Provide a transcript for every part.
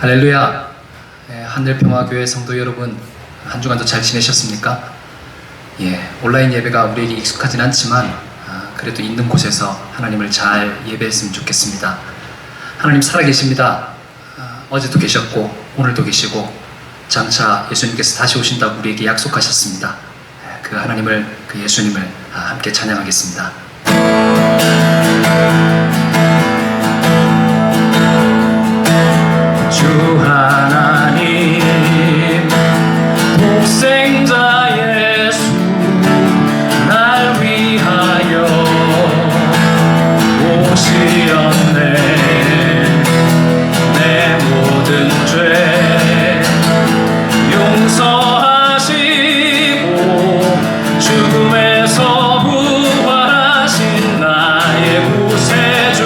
할렐루야. 하늘평화교회 성도 여러분, 한 주간도 잘 지내셨습니까? 온라인 예배가 우리에게 익숙하진 않지만 그래도 있는 곳에서 하나님을 잘 예배했으면 좋겠습니다. 하나님 살아계십니다. 어제도 계셨고 오늘도 계시고 장차 예수님께서 다시 오신다고 우리에게 약속하셨습니다. 그 하나님을, 그 예수님을 함께 찬양하겠습니다. 주 하나님 독생자 예수 날 위하여 오시었네. 내 모든 죄 용서하시고 죽음에서 부활하신 나의 구세주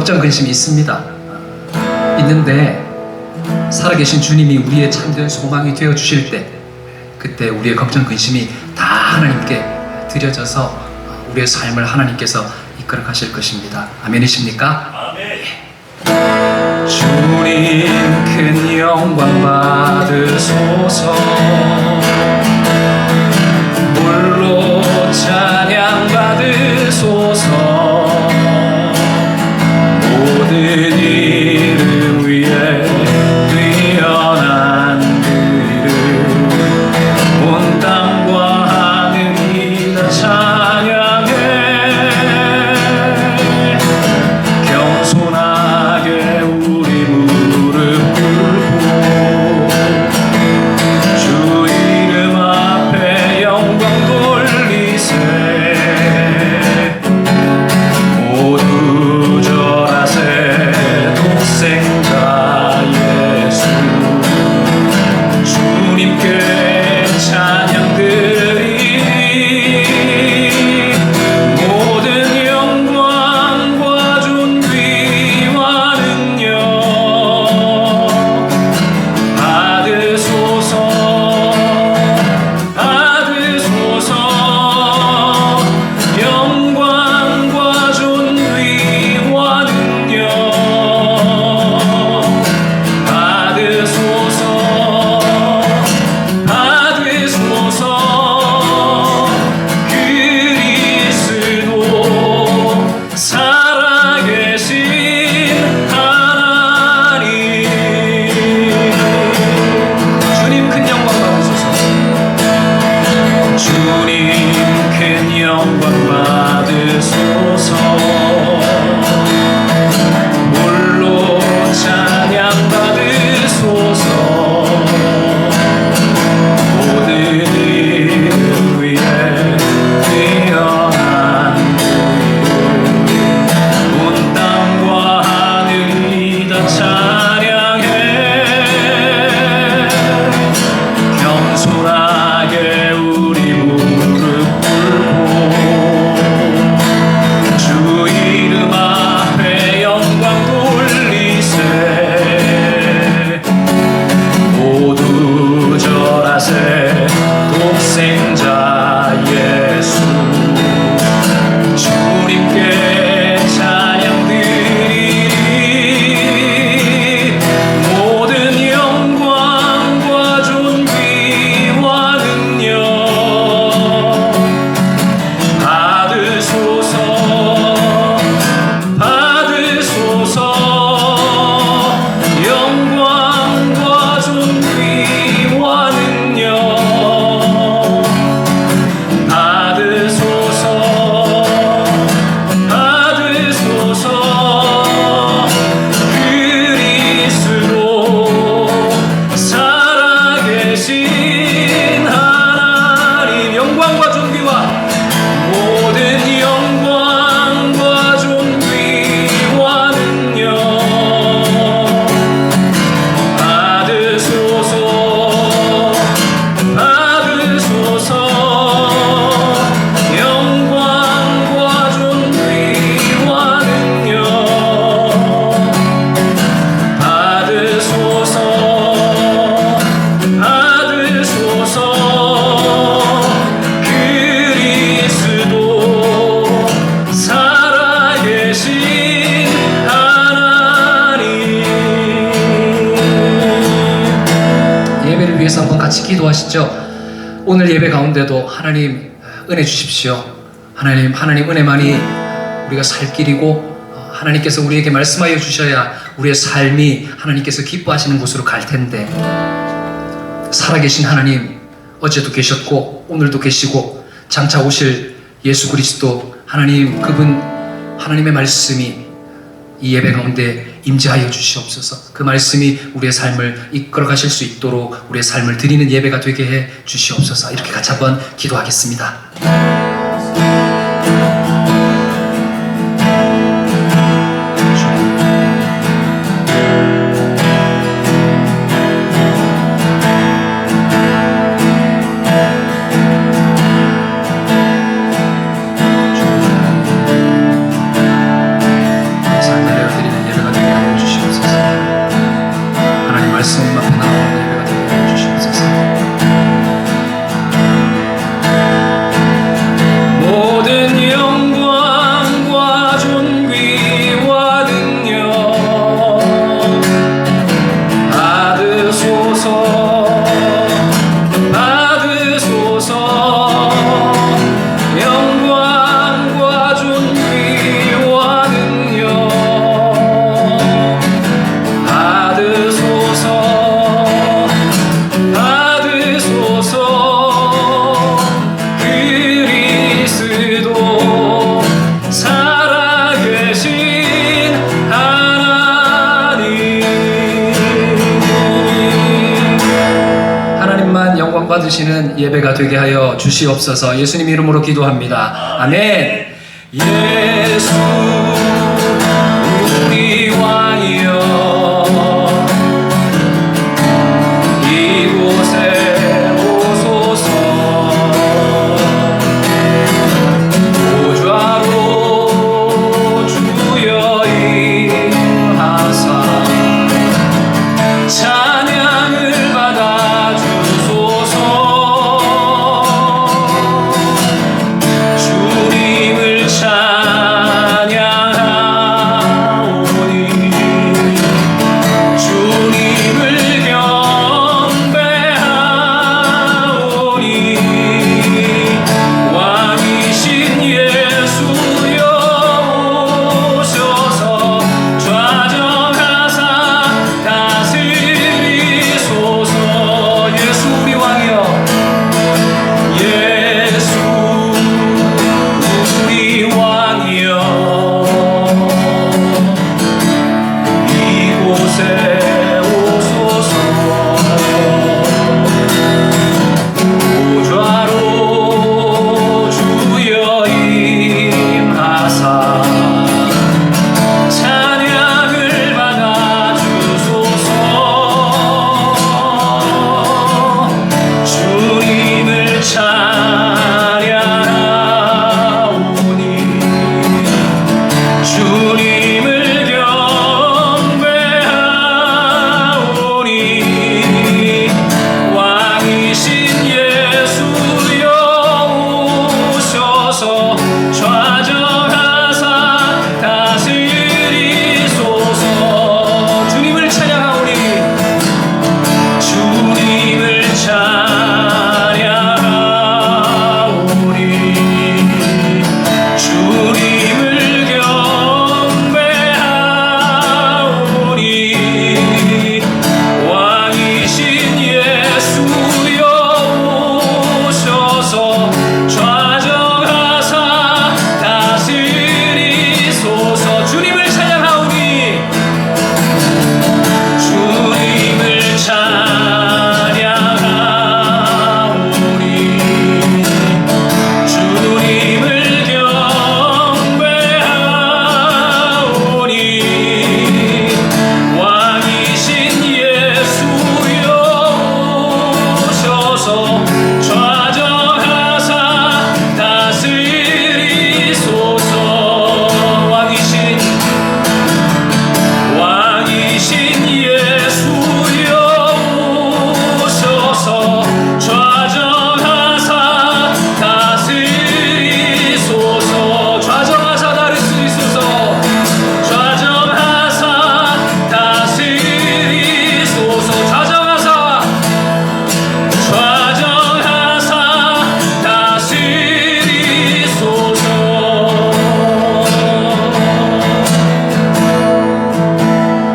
걱정 근심이 있습니다. 있는데 살아계신 주님이 우리의 참된 소망이 되어 주실 때, 그때 우리의 걱정 근심이 다 하나님께 드려져서 우리의 삶을 하나님께서 이끌어 가실 것입니다. 아멘이십니까? 아멘. 주님 큰 영광 받으소서. 물로 찬양 받으소서. 모든 이름 위에 뛰어난 그 이름, 온 땅과 하늘이 다 찬양해. 겸손하게 우리 무릎 꿇고 주 이름 앞에 영광 돌리세. 모두 절하세. 독생자 예수 주님께 찬양 드리니 모든 영광과 존귀와 능력 받으소서. 받으소서. 영광과 존귀와 능력 받으소서. 받으소서. 그리스도 살아계신 하나님, 주님 큰 영광 받으소서. 주님 큰 영광 받으소서. 물로 찬양 받으소서. 모든 이름 위에 뛰어난 그 이름, 온 땅과 하늘이 다 찬양해. 겸손하게 우리 무릎 꿇고 주 이름 앞에 영광 돌리세. 모두 절하세. 독생자 예수 주님께 찬양 드리니 모든 영광과 존귀와 능력 받으소서. 받으소서. 영광과 존귀와 능력 받으소서. 받으소서. 그리스도 살아계신 하나님, 영광과 존귀와 모든 영광과 존귀와 능력 받으소서. 받으소서. 영광과 존귀와 능력 받으소서. 받으소서. 그리스도 살아계신 하나님. 예배를 위해서 한번 같이 기도하시죠. 오늘 예배 가운데도 하나님 은혜 주십시오. 하나님 은혜만이 우리가 살 길이고, 하나님께서 우리에게 말씀하여 주셔야 우리의 삶이 하나님께서 기뻐하시는 곳으로 갈 텐데, 살아계신 하나님, 어제도 계셨고 오늘도 계시고 장차 오실 예수 그리스도 하나님, 그분 하나님의 말씀이 이 예배 가운데 임재하여 주시옵소서. 그 말씀이 우리의 삶을 이끌어 가실 수 있도록 우리의 삶을 드리는 예배가 되게 해 주시옵소서. 이렇게 같이 한번 기도하겠습니다. 받으시는 예배가 되게 하여 주시옵소서. 예수님 이름으로 기도합니다. 아멘. 예수 우리 왕이여 이곳에 오소서. 보좌로 주여 임하사 찬양을 받아 주소서. 주님을 찬양하오니 주님을 경배하오니 왕이신 예수여 오셔서 좌정하사 다스리소서. 예수 우리 왕이여 예수 우리 왕이여 이곳에 오소서. 보좌로 주여 임하사 찬양을 받아 주소서. 주님을 찬양하오니 주님을 경배하오니 왕이신 예수여 오셔서 좌정하사 다스리소서. 주님을 찬양하오니 주님을 찬양하오니 주님을 경배하오니 왕이신 예수여 오셔서 좌정하사 다스리소서. 주님을 찬양하오니 주님을 찬양하오니 주님을 경배하오니 왕이신 예수여 오셔서 좌정하사 다스리소서. 왕이신 예수여 오셔서 좌정하사 다스리소서. 좌정하사 다스리소서. 좌정하사 다스리소서. 좌정하사 다스리소서.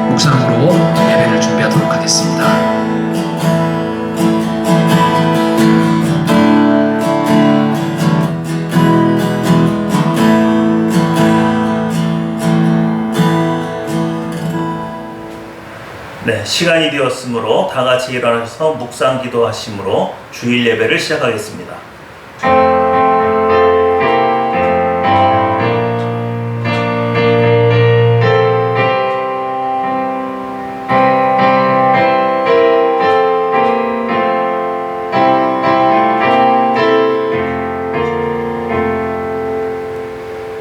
묵상으로 예배를 준비하도록 하겠습니다. 네, 시간이 되었으므로 다 같이 일어나서 묵상 기도하심으로 주일 예배를 시작하겠습니다.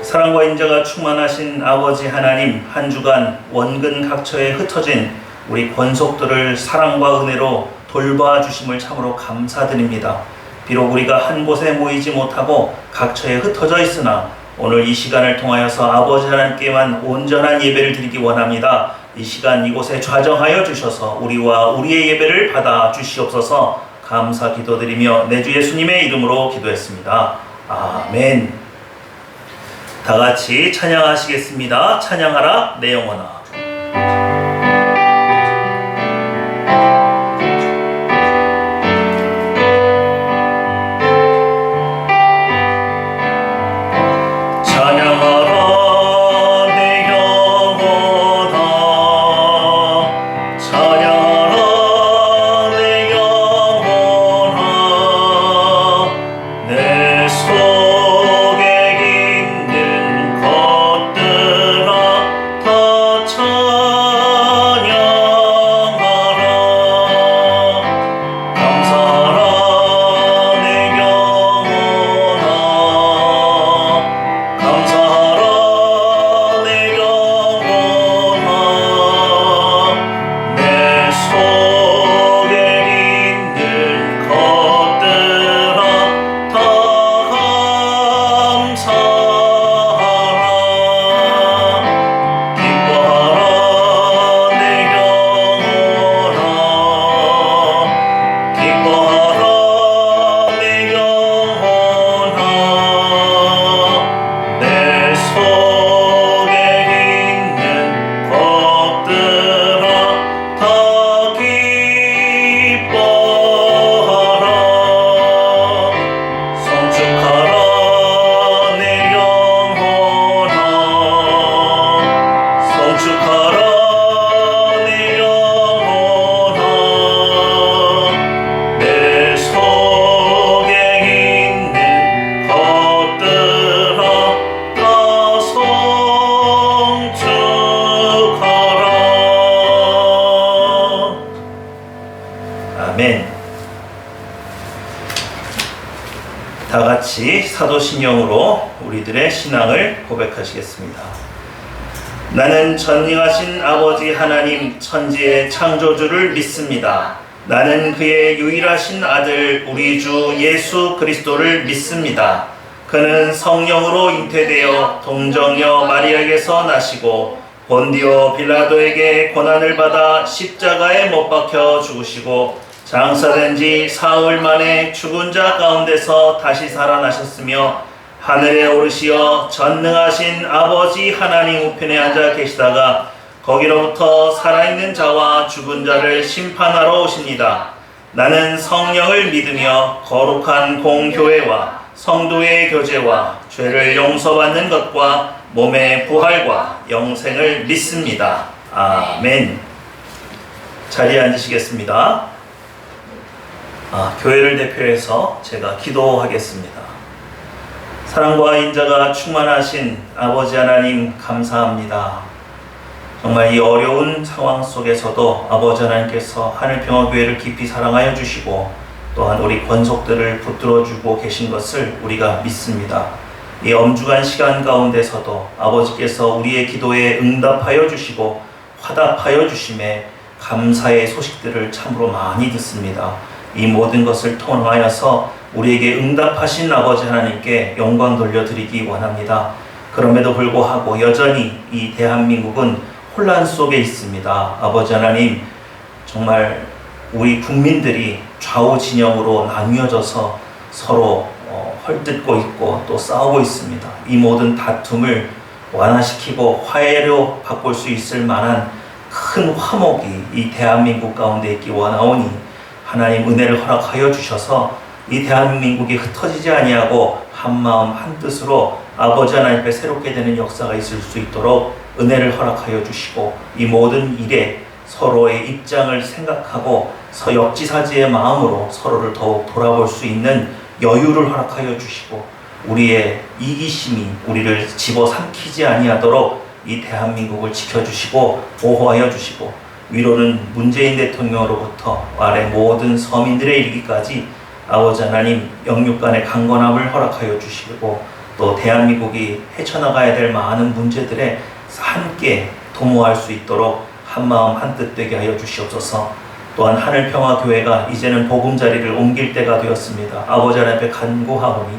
사랑과 인자가 충만하신 아버지 하나님, 한 주간 원근 각처에 흩어진 우리 권속들을 사랑과 은혜로 돌봐 주심을 참으로 감사드립니다. 비록 우리가 한 곳에 모이지 못하고 각처에 흩어져 있으나 오늘 이 시간을 통하여서 아버지 하나님께만 온전한 예배를 드리기 원합니다. 이 시간 이곳에 좌정하여 주셔서 우리와 우리의 예배를 받아 주시옵소서. 감사 기도드리며 내 주 예수님의 이름으로 기도했습니다. 아멘. 다 같이 찬양하시겠습니다. 찬양하라 내 영혼아. 찬양하라 내 영혼아. 다 같이 사도신경으로 우리들의 신앙을 고백하시겠습니다. 나는 전능하신 아버지 하나님 천지의 창조주를 믿습니다. 나는 그의 유일하신 아들 우리 주 예수 그리스도를 믿습니다. 그는 성령으로 잉태되어 동정녀 마리아에게서 나시고 본디오 빌라도에게 고난을 받아 십자가에 못 박혀 죽으시고 장사된 지 사흘 만에 죽은 자 가운데서 다시 살아나셨으며 하늘에 오르시어 전능하신 아버지 하나님 우편에 앉아 계시다가 거기로부터 살아있는 자와 죽은 자를 심판하러 오십니다. 나는 성령을 믿으며 거룩한 공교회와 성도의 교제와 죄를 용서받는 것과 몸의 부활과 영생을 믿습니다. 아멘. 자리에 앉으시겠습니다. 교회를 대표해서 제가 기도하겠습니다. 사랑과 인자가 충만하신 아버지 하나님 감사합니다. 정말 이 어려운 상황 속에서도 아버지 하나님께서 하늘평화교회를 깊이 사랑하여 주시고 또한 우리 권속들을 붙들어주고 계신 것을 우리가 믿습니다. 이 엄중한 시간 가운데서도 아버지께서 우리의 기도에 응답하여 주시고 화답하여 주심에 감사의 소식들을 참으로 많이 듣습니다. 이 모든 것을 통하여서 우리에게 응답하신 아버지 하나님께 영광 돌려드리기 원합니다. 그럼에도 불구하고 여전히 이 대한민국은 혼란 속에 있습니다. 아버지 하나님, 정말 우리 국민들이 좌우 진영으로 나뉘어져서 서로 헐뜯고 있고 또 싸우고 있습니다. 이 모든 다툼을 완화시키고 화해로 바꿀 수 있을 만한 큰 화목이 이 대한민국 가운데 있기 원하오니 하나님 은혜를 허락하여 주셔서 이 대한민국이 흩어지지 아니하고 한마음 한뜻으로 아버지 하나님 앞에 새롭게 되는 역사가 있을 수 있도록 은혜를 허락하여 주시고 이 모든 일에 서로의 입장을 생각하고 역지사지의 마음으로 서로를 더욱 돌아볼 수 있는 여유를 허락하여 주시고 우리의 이기심이 우리를 집어삼키지 아니하도록 이 대한민국을 지켜주시고 보호하여 주시고 위로는 문재인 대통령으로부터 아래 모든 서민들에 이르기까지 아버지 하나님 영육 간의 강건함을 허락하여 주시고 또 대한민국이 헤쳐나가야 될 많은 문제들에 함께 도모할 수 있도록 한마음 한뜻 되게 하여 주시옵소서. 또한 하늘평화교회가 이제는 보금자리를 옮길 때가 되었습니다. 아버지 하나님 앞에 간구하오니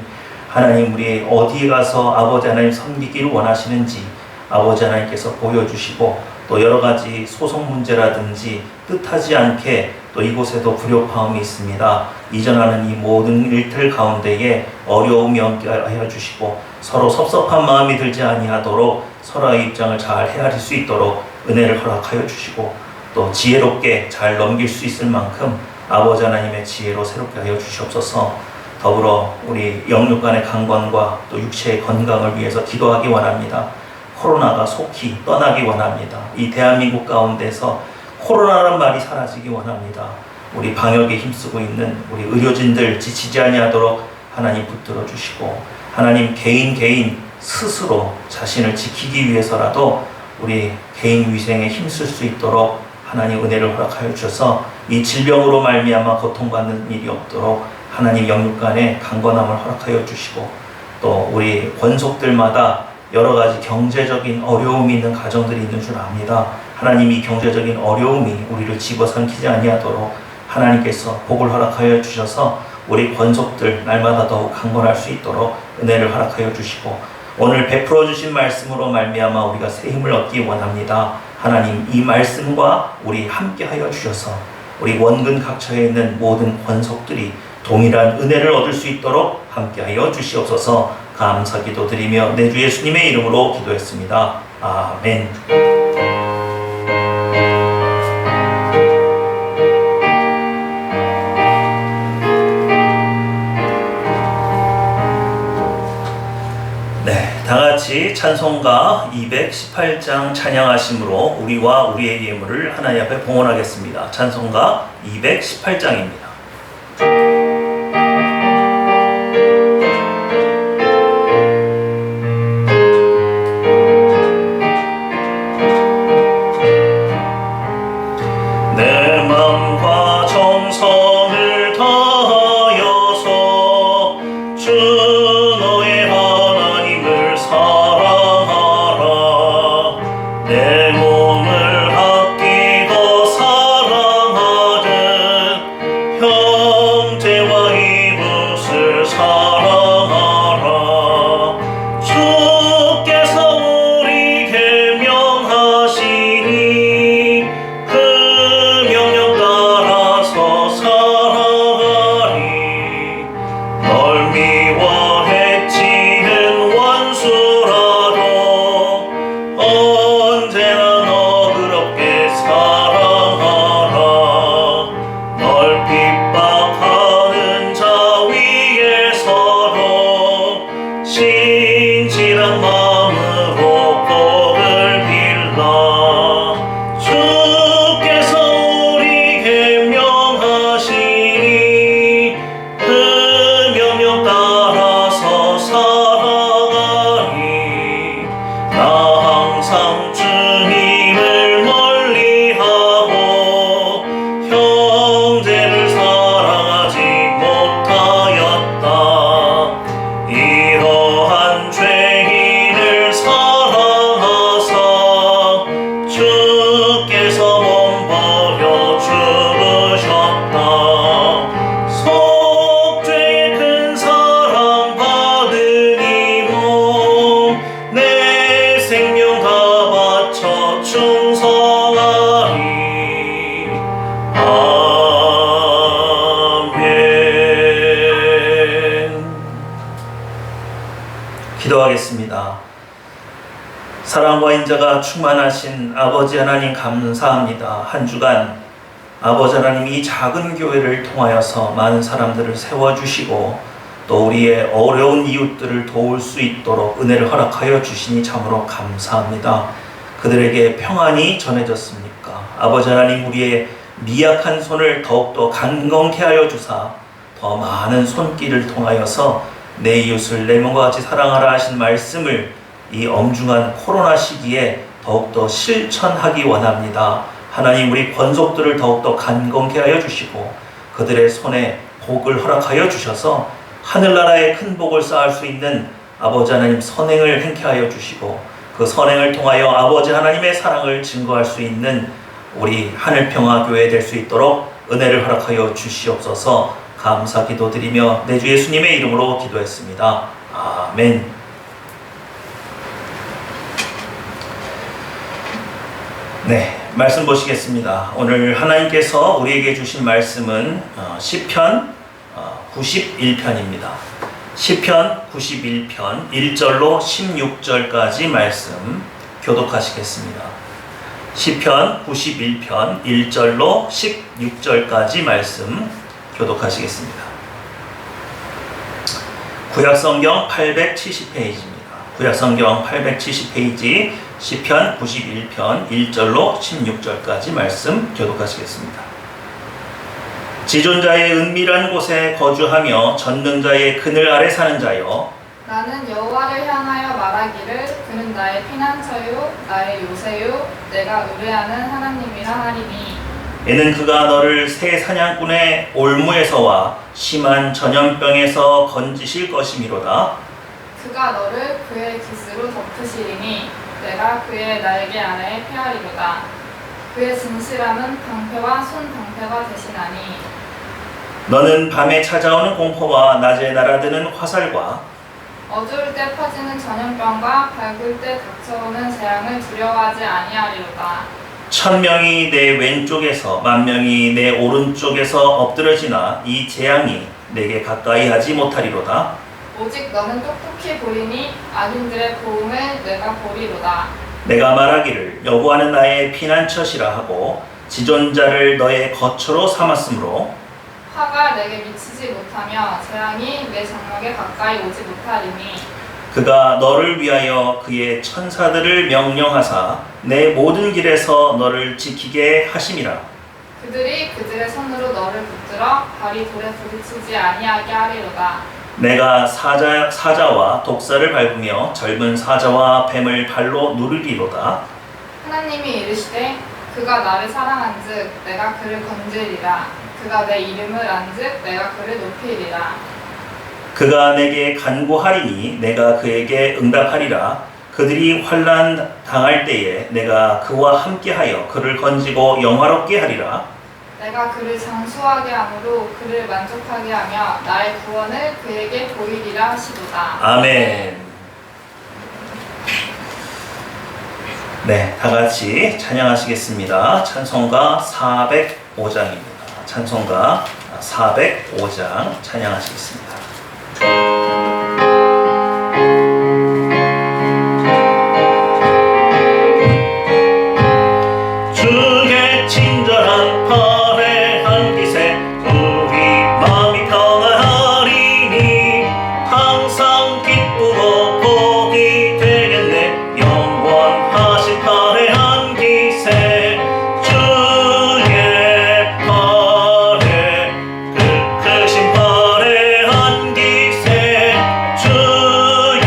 하나님 우리 어디에 가서 아버지 하나님 섬기기를 원하시는지 아버지 하나님께서 보여주시고 또 여러 가지 소송 문제라든지 뜻하지 않게 또 이곳에도 불협화음이 있습니다. 이전하는 이 모든 일들 가운데에 어려움이 없게 하여 주시고 서로 섭섭한 마음이 들지 아니하도록 서로의 입장을 잘 헤아릴 수 있도록 은혜를 허락하여 주시고 또 지혜롭게 잘 넘길 수 있을 만큼 아버지 하나님의 지혜로 새롭게 하여 주시옵소서. 더불어 우리 영육 간의 강건과 또 육체의 건강을 위해서 기도하기 원합니다. 코로나가 속히 떠나기 원합니다. 이 대한민국 가운데서 코로나란 말이 사라지기 원합니다. 우리 방역에 힘쓰고 있는 우리 의료진들 지치지 아니하도록 하나님 붙들어 주시고 하나님 개인 스스로 자신을 지키기 위해서라도 우리 개인 위생에 힘쓸 수 있도록 하나님 은혜를 허락하여 주셔서 이 질병으로 말미암아 고통받는 일이 없도록 하나님 영육 간의 강건함을 허락하여 주시고 또 우리 권속들마다 여러 가지 경제적인 어려움이 있는 가정들이 있는 줄 압니다. 하나님 이 경제적인 어려움이 우리를 집어삼키지 아니하도록 하나님께서 복을 허락하여 주셔서 우리 권속들 날마다 더욱 강건할 수 있도록 은혜를 허락하여 주시고 오늘 베풀어 주신 말씀으로 말미암아 우리가 새 힘을 얻기 원합니다. 하나님 이 말씀과 우리 함께 하여 주셔서 우리 원근 각처에 있는 모든 권속들이 동일한 은혜를 얻을 수 있도록 함께 하여 주시옵소서. 감사 기도드리며 내 주 예수님의 이름으로 기도했습니다. 아멘. 네, 다같이 찬송가 218장 찬양하심으로 우리와 우리의 예물을 하나님 앞에 봉헌하겠습니다. 찬송가 218장입니다. 내 맘과 정성을 다하여서 주 너의 하나님을 사랑하라. 내 몸을 아끼고 사랑하듯 형제와 이웃을 사랑하라. 주께서 우리 계명하시니 그 명령 따라서 살아가리. 널 미워해치는 원수라도 언제나 너그럽게 사랑하라. 널 핍박하는 자 위에서도 신실한 마음으로 복을 빌라. 주께서 우리 계명하시니 그 명령 따라서 살아가리. 나 항상 주님을 멀리하고 형제를 사랑하지 못하였다. 이러한 죄인을 사랑하사 주께서 몸 버려 죽으셨다. 속죄의 큰 사랑 받으니 몸내 생명 다 바쳐 충성하리. 아멘. 기도하겠습니다. 사랑과 인자가 충만하신 아버지 하나님 감사합니다. 한 주간 아버지 하나님 이 작은 교회를 통하여서 많은 사람들을 세워주시고 또 우리의 어려운 이웃들을 도울 수 있도록 은혜를 허락하여 주시니 참으로 감사합니다. 그들에게 평안이 전해졌습니까? 아버지 하나님 우리의 미약한 손을 더욱더 강건케 하여 주사 더 많은 손길을 통하여서 내 이웃을 내 몸과 같이 사랑하라 하신 말씀을 이 엄중한 코로나 시기에 더욱더 실천하기 원합니다. 하나님 우리 권속들을 더욱더 간건케 하여 주시고 그들의 손에 복을 허락하여 주셔서 하늘나라의 큰 복을 쌓을 수 있는 아버지 하나님 선행을 행케 하여 주시고 그 선행을 통하여 아버지 하나님의 사랑을 증거할 수 있는 우리 하늘평화교회 될 수 있도록 은혜를 허락하여 주시옵소서. 감사 기도드리며 내 주 예수님의 이름으로 기도했습니다. 아멘. 네, 말씀 보시겠습니다. 오늘 하나님께서 우리에게 주신 말씀은 시편 91편입니다. 시편 91편 1절로 16절까지 말씀 교독하시겠습니다. 시편 91편 1절로 16절까지 말씀 교독하시겠습니다. 구약성경 870페이지입니다. 구약성경 870페이지 시편 91편 1절로 16절까지 말씀 교독하시겠습니다. 지존자의 은밀한 곳에 거주하며 전능자의 그늘 아래 사는 자여, 나는 여호와를 향하여 말하기를 그는 나의 피난처요 나의 요새요 내가 의뢰하는 하나님이라 하리니 이는 그가 너를 새 사냥꾼의 올무에서와 심한 전염병에서 건지실 것이미로다. 그가 너를 그의 깃으로 덮으시리니 내가 그의 날개 아래에 피하리로다. 그의 진실함은 방패와 손방패가 되시나니 너는 밤에 찾아오는 공포와 낮에 날아드는 화살과 어두울 때 퍼지는 전염병과 밝을 때 닥쳐오는 재앙을 두려워하지 아니하리로다. 1000명이 내 왼쪽에서 10,000명이 내 오른쪽에서 엎드러지나 이 재앙이 내게 가까이 하지 못하리로다. 오직 너는 똑똑히 보리니 악인들의 고음을 내가 보리로다. 내가 말하기를 여호와는 나의 피난처시라 하고 지존자를 너의 거처로 삼았으므로 화가 내게 미치지 못하며 재앙이 내 장막에 가까이 오지 못하리니 그가 너를 위하여 그의 천사들을 명령하사 내 모든 길에서 너를 지키게 하심이라. 그들이 그들의 손으로 너를 붙들어 발이 돌에 부딪히지 아니하게 하리로다. 내가 사자와 독사를 밟으며 젊은 사자와 뱀을 발로 누르리로다. 하나님이 이르시되 그가 나를 사랑한즉 내가 그를 건지리라. 그가 내 이름을 안즉 내가 그를 높이리라. 그가 내게 간구하리니 내가 그에게 응답하리라. 그들이 환난 당할 때에 내가 그와 함께하여 그를 건지고 영화롭게 하리라. 내가 그를 장수하게 함으로 그를 만족하게 하며 나의 구원을 그에게 보이리라 하시도다. 아멘. 네, 다 같이 찬양하시겠습니다. 찬송가 405장입니다. 찬송가 405장 찬양하시겠습니다. 주의 친절한 팔에 안기세 우리 마음이 평안하리니 항상 기쁘고 복이 되겠네. 영원하신 팔에 안기세 주의 팔에 그 크신 팔에 안기세 주의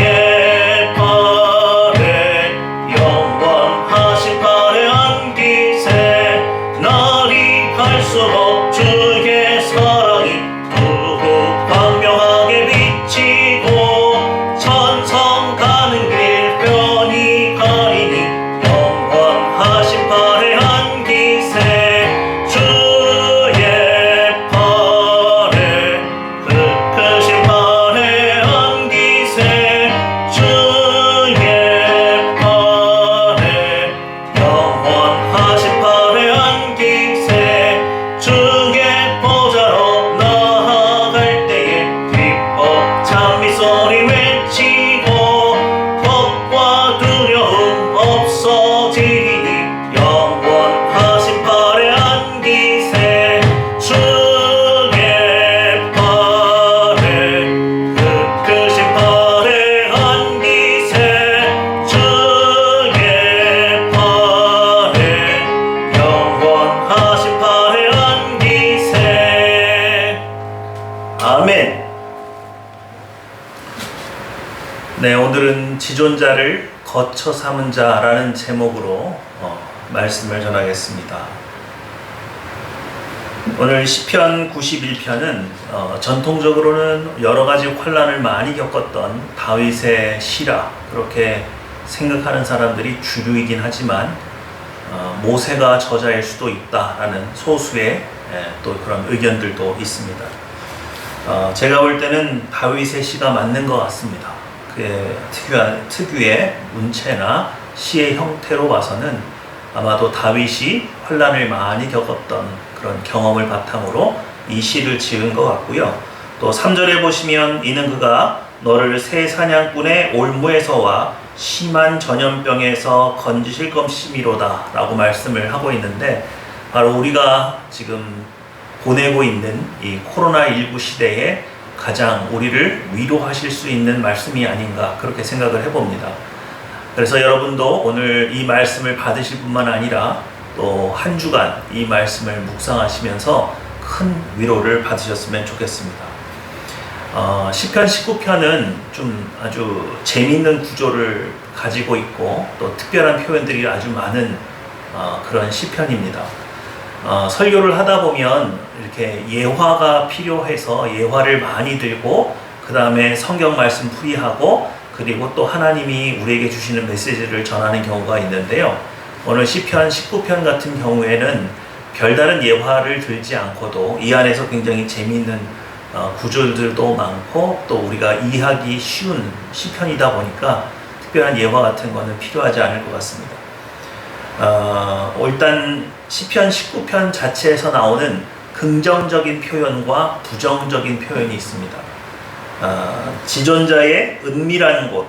팔에 영원하신 팔에 안기세. 날이 갈수록 주의 사랑이 더욱 광명하게 비치고 천성 가는 길 편히 가리니 영원하신 팔에 안기세 주의 팔에 그 크신 팔에 안기세 주의 팔에 영원하신 팔에 안기세. 주의 보좌로 나아갈 때에 기뻐 찬미 소리 외치고 겁과 두려움 없어지리니 영원하신 팔에 안기세 주의 팔에 그 크신 팔에 안기세 주의 팔에 영원하신 팔에 안기세. 아멘. 네, 오늘은 지존자를 거처 삼은 자라는 제목으로 말씀을 전하겠습니다. 오늘 시편 91편은 전통적으로는 여러 가지 환난을 많이 겪었던 다윗의 시라 그렇게 생각하는 사람들이 주류이긴 하지만 모세가 저자일 수도 있다라는 소수의 또 그런 의견들도 있습니다. 제가 볼 때는 다윗의 시가 맞는 것 같습니다. 그의 특유의 문체나 시의 형태로 봐서는 아마도 다윗이 환난을 많이 겪었던 그런 경험을 바탕으로 이 시를 지은 것 같고요. 또 3절에 보시면 이는 그가 너를 새 사냥꾼의 올무에서와 심한 전염병에서 건지실 것이미로다 라고 말씀을 하고 있는데, 바로 우리가 지금 보내고 있는 이 코로나19 시대에 가장 우리를 위로하실 수 있는 말씀이 아닌가 그렇게 생각을 해봅니다. 그래서 여러분도 오늘 이 말씀을 받으실 뿐만 아니라 또 한 주간 이 말씀을 묵상하시면서 큰 위로를 받으셨으면 좋겠습니다. 시편 19편은 좀 아주 재미있는 구조를 가지고 있고 또 특별한 표현들이 아주 많은 그런 시편입니다. 설교를 하다 보면 이렇게 예화가 필요해서 예화를 많이 들고 그 다음에 성경 말씀 풀이하고 그리고 또 하나님이 우리에게 주시는 메시지를 전하는 경우가 있는데요. 오늘 시편 19편 같은 경우에는 별다른 예화를 들지 않고도 이 안에서 굉장히 재미있는 구절들도 많고 또 우리가 이해하기 쉬운 시편이다 보니까 특별한 예화 같은 거는 필요하지 않을 것 같습니다. 일단 시편 19편 자체에서 나오는 긍정적인 표현과 부정적인 표현이 있습니다. 지존자의 은밀한 곳,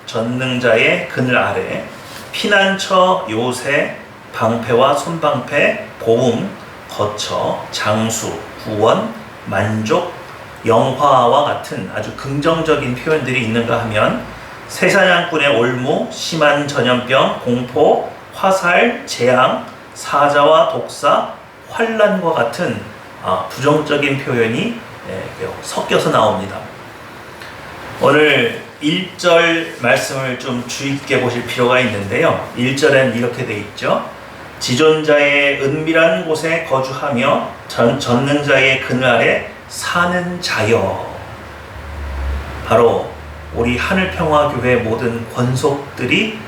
전능자의 그늘 아래, 피난처, 요새, 방패와 손방패, 보응, 거처, 장수, 구원, 만족, 영화와 같은 아주 긍정적인 표현들이 있는가 하면 새사냥꾼의 올무, 심한 전염병, 공포, 화살, 재앙, 사자와 독사, 환난과 같은 부정적인 표현이 섞여서 나옵니다. 오늘 1절 말씀을 좀 주의 깊게 보실 필요가 있는데요. 1절엔 이렇게 돼 있죠. 지존자의 은밀한 곳에 거주하며 전능자의 그늘 아래 사는 자여. 바로 우리 하늘평화교회 모든 권속들이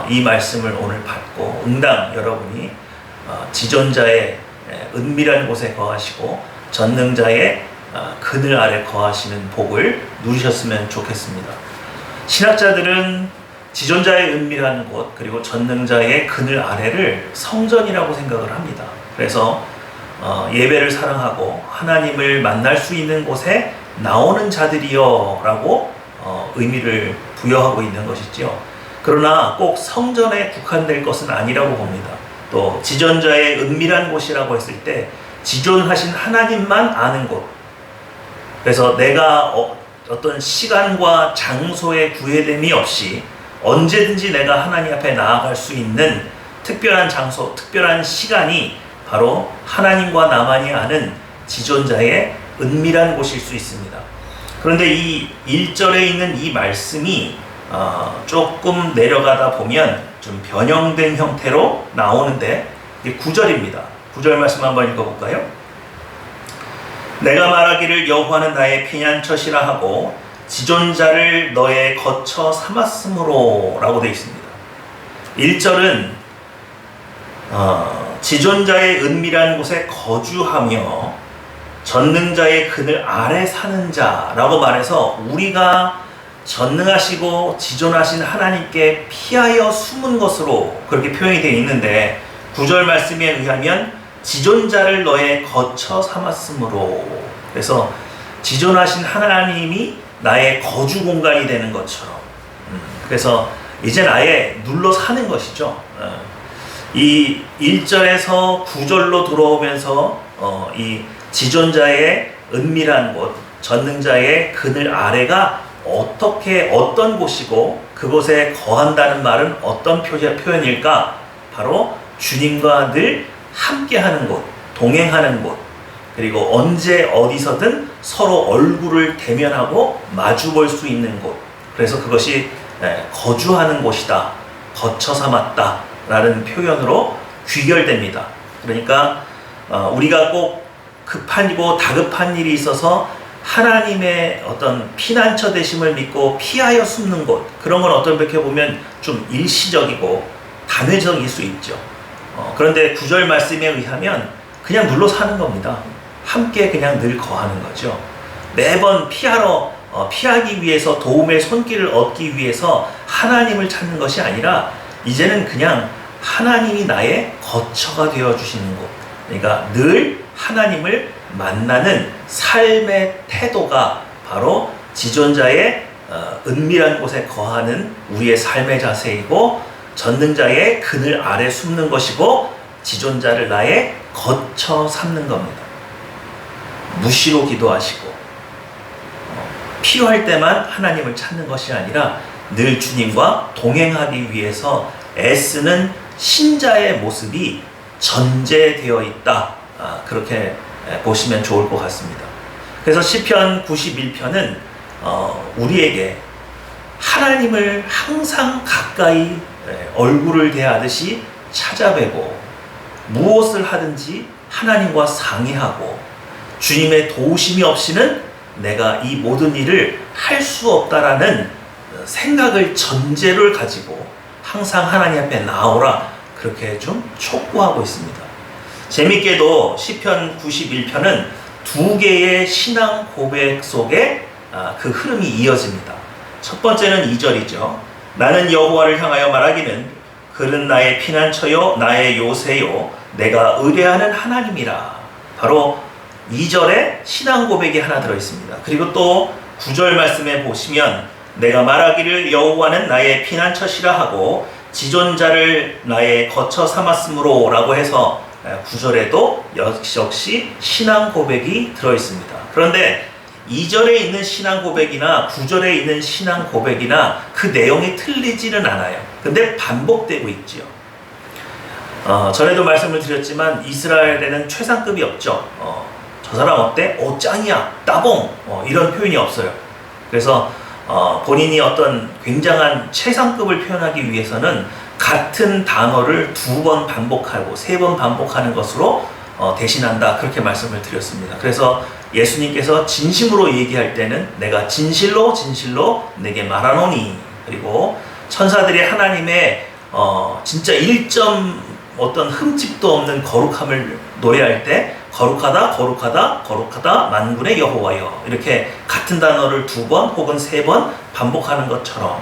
이 말씀을 오늘 받고 응당 여러분이 지존자의 은밀한 곳에 거하시고 전능자의 그늘 아래 거하시는 복을 누리셨으면 좋겠습니다. 신학자들은 지존자의 은밀한 곳 그리고 전능자의 그늘 아래를 성전이라고 생각을 합니다. 그래서 예배를 사랑하고 하나님을 만날 수 있는 곳에 나오는 자들이여 라고 의미를 부여하고 있는 것이지요. 그러나 꼭 성전에 국한될 것은 아니라고 봅니다. 또 지존자의 은밀한 곳이라고 했을 때 지존하신 하나님만 아는 곳, 그래서 내가 어떤 시간과 장소에 구애됨이 없이 언제든지 내가 하나님 앞에 나아갈 수 있는 특별한 장소, 특별한 시간이 바로 하나님과 나만이 아는 지존자의 은밀한 곳일 수 있습니다. 그런데 이 1절에 있는 이 말씀이 조금 내려가다 보면 좀 변형된 형태로 나오는데 9절입니다. 9절 말씀 한번 읽어볼까요? 내가 말하기를 여호와는 나의 피난처시라 하고 지존자를 너의 거처 삼았으므로 라고 되어 있습니다. 1절은 지존자의 은밀한 곳에 거주하며 전능자의 그늘 아래 사는 자라고 말해서 우리가 전능하시고 지존하신 하나님께 피하여 숨은 것으로 그렇게 표현이 되어 있는데 9절 말씀에 의하면 지존자를 너의 거처 삼았으므로, 그래서 지존하신 하나님이 나의 거주 공간이 되는 것처럼, 그래서 이제 아예 눌러 사는 것이죠. 이 1절에서 9절로 들어오면서 이 지존자의 은밀한 곳, 전능자의 그늘 아래가 어떤 곳이고 그곳에 거한다는 말은 어떤 표현일까? 바로 주님과 늘 함께하는 곳, 동행하는 곳, 그리고 언제 어디서든 서로 얼굴을 대면하고 마주볼 수 있는 곳, 그래서 그것이 거주하는 곳이다, 거처 삼았다 라는 표현으로 귀결됩니다. 그러니까 우리가 꼭 급하고 다급한 일이 있어서 하나님의 어떤 피난처 되심을 믿고 피하여 숨는 곳, 그런 건 어떻게 보면 좀 일시적이고 단회적일 수 있죠. 그런데 9절 말씀에 의하면 그냥 눌러 사는 겁니다. 함께 그냥 늘 거하는 거죠. 매번 피하기 위해서 도움의 손길을 얻기 위해서 하나님을 찾는 것이 아니라 이제는 그냥 하나님이 나의 거처가 되어주시는 곳, 그러니까 늘 하나님을 만나는 삶의 태도가 바로 지존자의 은밀한 곳에 거하는 우리의 삶의 자세이고 전능자의 그늘 아래 숨는 것이고 지존자를 나의 거처 삼는 겁니다. 무시로 기도하시고 필요할 때만 하나님을 찾는 것이 아니라 늘 주님과 동행하기 위해서 애쓰는 신자의 모습이 전제되어 있다. 그렇게 보시면 좋을 것 같습니다. 그래서 시편 91편은 우리에게 하나님을 항상 가까이 얼굴을 대하듯이 찾아뵈고 무엇을 하든지 하나님과 상의하고 주님의 도우심이 없이는 내가 이 모든 일을 할 수 없다라는 생각을 전제를 가지고 항상 하나님 앞에 나오라, 그렇게 좀 촉구하고 있습니다. 재밌게도 시편 91편은 두 개의 신앙 고백 속에 그 흐름이 이어집니다. 첫 번째는 2절이죠. 나는 여호와를 향하여 말하기는 그는 나의 피난처요 나의 요새요 내가 의뢰하는 하나님이라. 바로 2절에 신앙 고백이 하나 들어있습니다. 그리고 또 9절 말씀에 보시면 내가 말하기를 여호와는 나의 피난처시라 하고 지존자를 나의 거처 삼았으므로 라고 해서 9절에도 역시 신앙 고백이 들어있습니다. 그런데 2절에 있는 신앙 고백이나 9절에 있는 신앙 고백이나 그 내용이 틀리지는 않아요. 근데 반복되고 있지요. 전에도 말씀을 드렸지만 이스라엘에는 최상급이 없죠. 저 사람 어때? 짱이야, 따봉, 이런 표현이 없어요. 그래서 본인이 어떤 굉장한 최상급을 표현하기 위해서는 같은 단어를 2번 반복하고 3번 반복하는 것으로 대신한다, 그렇게 말씀을 드렸습니다. 그래서 예수님께서 진심으로 얘기할 때는 내가 진실로 진실로 내게 말하노니, 그리고 천사들이 하나님의 진짜 1점 어떤 흠집도 없는 거룩함을 노래할 때 거룩하다 거룩하다 거룩하다 만군의 여호와여, 이렇게 같은 단어를 2번 혹은 3번 반복하는 것처럼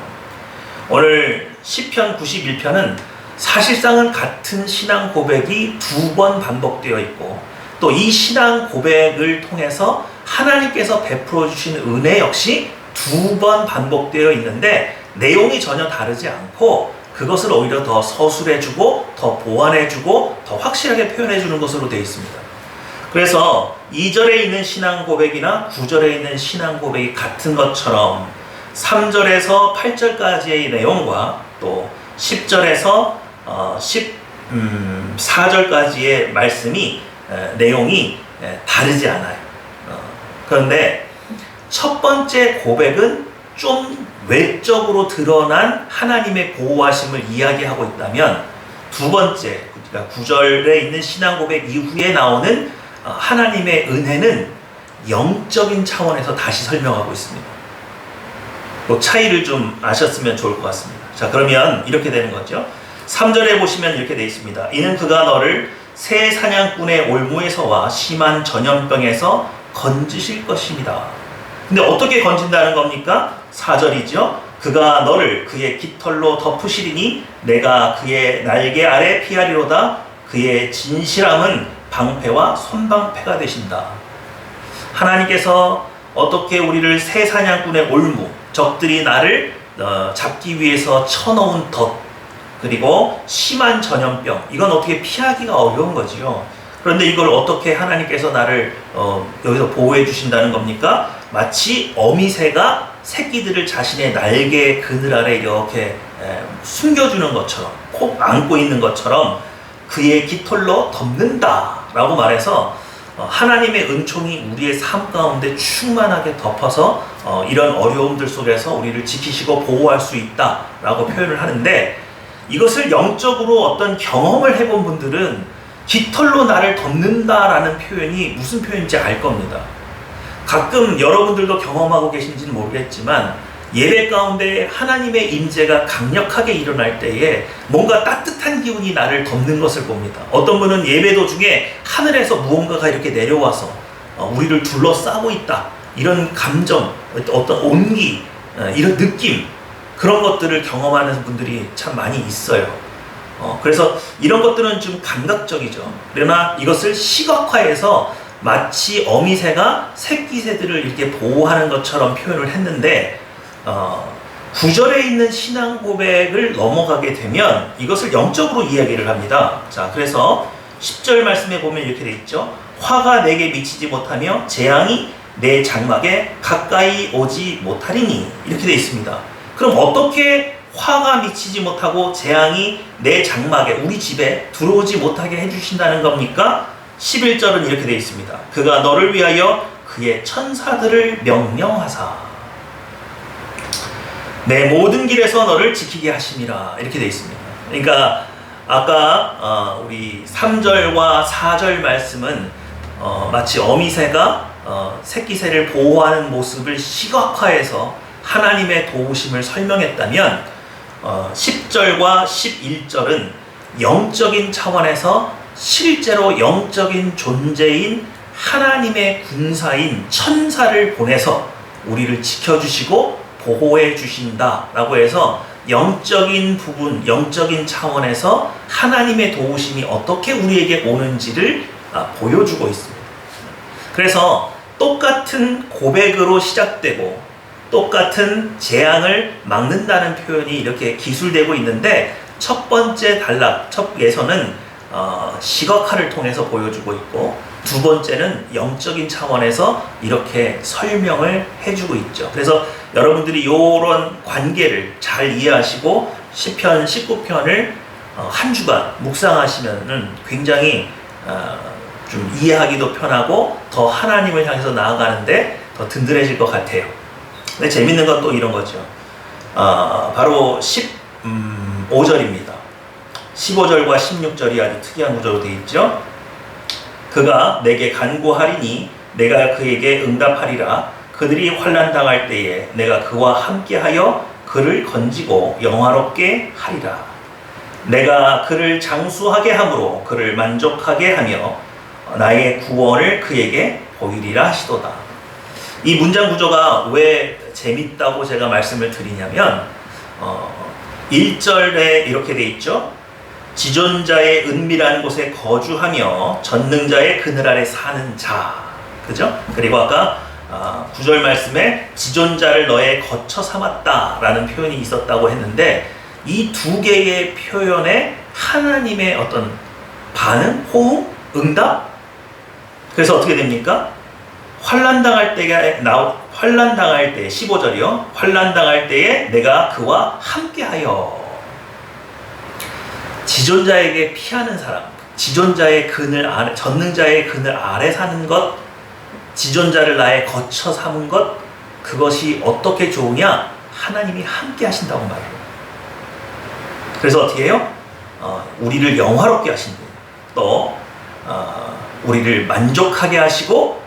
오늘 시편 91편은 사실상은 같은 신앙 고백이 2번 반복되어 있고, 또 이 신앙 고백을 통해서 하나님께서 베풀어 주신 은혜 역시 2번 반복되어 있는데 내용이 전혀 다르지 않고 그것을 오히려 더 서술해주고 더 보완해주고 더 확실하게 표현해주는 것으로 되어 있습니다. 그래서 2절에 있는 신앙 고백이나 9절에 있는 신앙 고백이 같은 것처럼 3절에서 8절까지의 내용과 또 10절에서 14절까지의 말씀이 내용이 다르지 않아요. 그런데 첫 번째 고백은 좀 외적으로 드러난 하나님의 보호하심을 이야기하고 있다면, 두 번째, 그러니까 9절에 있는 신앙 고백 이후에 나오는 하나님의 은혜는 영적인 차원에서 다시 설명하고 있습니다. 그 차이를 좀 아셨으면 좋을 것 같습니다. 자, 그러면 이렇게 되는 거죠. 3절에 보시면 이렇게 되어 있습니다. 이는 그가 너를 새 사냥꾼의 올무에서와 심한 전염병에서 건지실 것입니다. 근데 어떻게 건진다는 겁니까? 4절이죠. 그가 너를 그의 깃털로 덮으시리니 내가 그의 날개 아래 피하리로다. 그의 진실함은 방패와 손방패가 되신다. 하나님께서 어떻게 우리를 새 사냥꾼의 올무, 적들이 나를 잡기 위해서 쳐놓은 덫, 그리고 심한 전염병, 이건 어떻게 피하기가 어려운 거지요. 그런데 이걸 어떻게 하나님께서 나를 여기서 보호해 주신다는 겁니까? 마치 어미새가 새끼들을 자신의 날개 그늘 아래 이렇게 숨겨주는 것처럼, 콕 안고 있는 것처럼 그의 깃털로 덮는다 라고 말해서 하나님의 은총이 우리의 삶 가운데 충만하게 덮어서 이런 어려움들 속에서 우리를 지키시고 보호할 수 있다 라고 표현을 하는데, 이것을 영적으로 어떤 경험을 해본 분들은 깃털로 나를 덮는다라는 표현이 무슨 표현인지 알 겁니다. 가끔 여러분들도 경험하고 계신지는 모르겠지만 예배 가운데 하나님의 임재가 강력하게 일어날 때에 뭔가 따뜻한 기운이 나를 덮는 것을 봅니다. 어떤 분은 예배 도중에 하늘에서 무언가가 이렇게 내려와서 우리를 둘러싸고 있다, 이런 감정, 어떤 온기, 이런 느낌, 그런 것들을 경험하는 분들이 참 많이 있어요. 그래서 이런 것들은 좀 감각적이죠. 그러나 이것을 시각화해서 마치 어미새가 새끼새들을 이렇게 보호하는 것처럼 표현을 했는데, 9절에 있는 신앙 고백을 넘어가게 되면 이것을 영적으로 이야기를 합니다. 자, 그래서 10절 말씀에 보면 이렇게 돼 있죠. 화가 내게 미치지 못하며 재앙이 내 장막에 가까이 오지 못하리니, 이렇게 돼 있습니다. 그럼 어떻게 화가 미치지 못하고 재앙이 내 장막에, 우리 집에 들어오지 못하게 해주신다는 겁니까? 11절은 이렇게 되어 있습니다. 그가 너를 위하여 그의 천사들을 명령하사 내 모든 길에서 너를 지키게 하심이라, 이렇게 되어 있습니다. 그러니까 아까 우리 3절과 4절 말씀은 마치 어미새가 새끼새를 보호하는 모습을 시각화해서 하나님의 도우심을 설명했다면 10절과 11절은 영적인 차원에서 실제로 영적인 존재인 하나님의 군사인 천사를 보내서 우리를 지켜주시고 보호해 주신다라고 해서 영적인 부분, 영적인 차원에서 하나님의 도우심이 어떻게 우리에게 오는지를 보여주고 있습니다. 그래서 똑같은 고백으로 시작되고 똑같은 재앙을 막는다는 표현이 이렇게 기술되고 있는데, 첫 번째 단락에서는 시각화를 통해서 보여주고 있고, 두 번째는 영적인 차원에서 이렇게 설명을 해주고 있죠. 그래서 여러분들이 이런 관계를 잘 이해하시고 시편 19편을 한 주간 묵상하시면은 굉장히 좀 이해하기도 편하고 더 하나님을 향해서 나아가는데 더 든든해질 것 같아요. 근데 재밌는 건 또 이런 거죠. 바로 15절입니다. 15절과 16절이 아주 특이한 구조로 되어 있죠. 그가 내게 간구하리니 내가 그에게 응답하리라. 그들이 환난 당할 때에 내가 그와 함께하여 그를 건지고 영화롭게 하리라. 내가 그를 장수하게 함으로 그를 만족하게 하며 나의 구원을 그에게 보이리라 하시도다. 이 문장 구조가 왜 재밌다고 제가 말씀을 드리냐면 1절에 이렇게 돼 있죠. 지존자의 은밀한 곳에 거주하며 전능자의 그늘 아래 사는 자. 그죠? 그리고 아까 9절 말씀에 지존자를 너의 거처 삼았다 라는 표현이 있었다고 했는데 이 두 개의 표현에 하나님의 어떤 반응, 호응, 응답? 그래서 어떻게 됩니까? 환난 당할 때에 15절이요. 환난 당할 때에 내가 그와 함께하여. 지존자에게 피하는 사람, 지존자의 그늘 아래, 전능자의 그늘 아래 사는 것, 지존자를 나의 거처 삼은 것, 그것이 어떻게 좋으냐? 하나님이 함께 하신다고 말해요. 그래서 어떻게 해요? 우리를 영화롭게 하신다. 또 우리를 만족하게 하시고